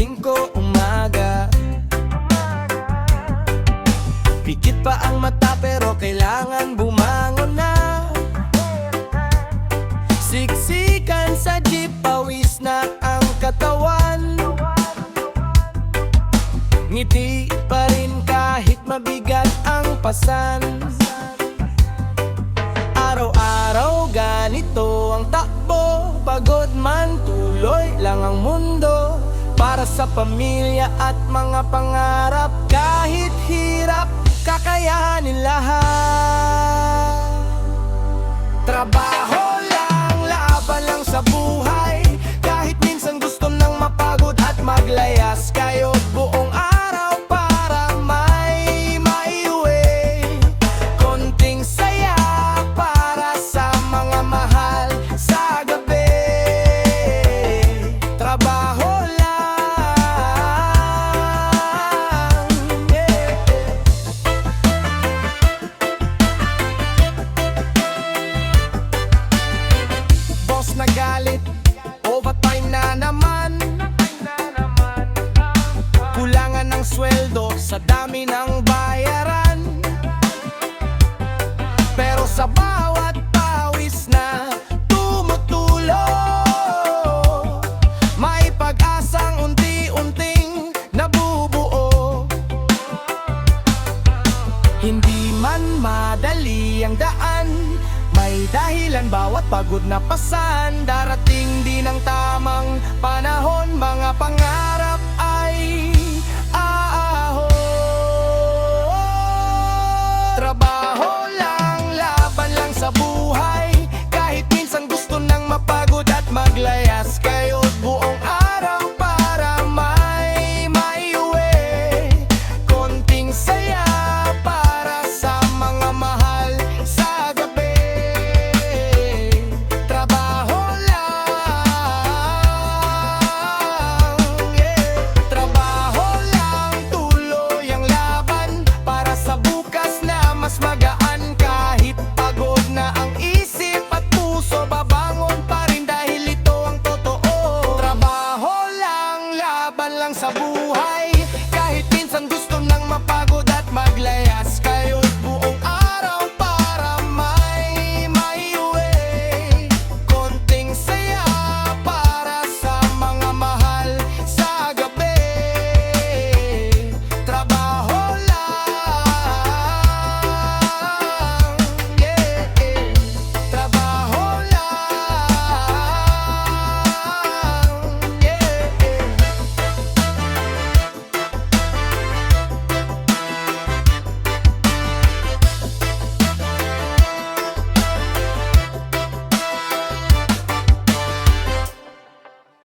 5 umaga. Pikit pa ang mata pero kailangan bumangon na. Siksikan sa jeep, pawis na ang katawan. Ngiti pa rin kahit mabigat ang pasan. Araw-araw ganito ang takbo, pagod man tuloy lang ang mundo. Para sa pamilya at mga pangarap, kahit hirap, kakayanin lahat. Trabaho lang, laban lang sa buhay. Kahit minsan gusto nang mapagod at maglayas, kayo buong araw para may maiuwi. Konting saya para sa mga mahal sa gabi. Trabaho nagalit, overtime na naman. Kulangan ng sweldo sa dami ng bayaran. Pero sa bawat pawis na tumutulo, may pag-asang unti-unting nabubuo. Hindi man madali ang daan, may dahilan bawat pagod na pasan. Darating din ang tamang panahon, mga pangarap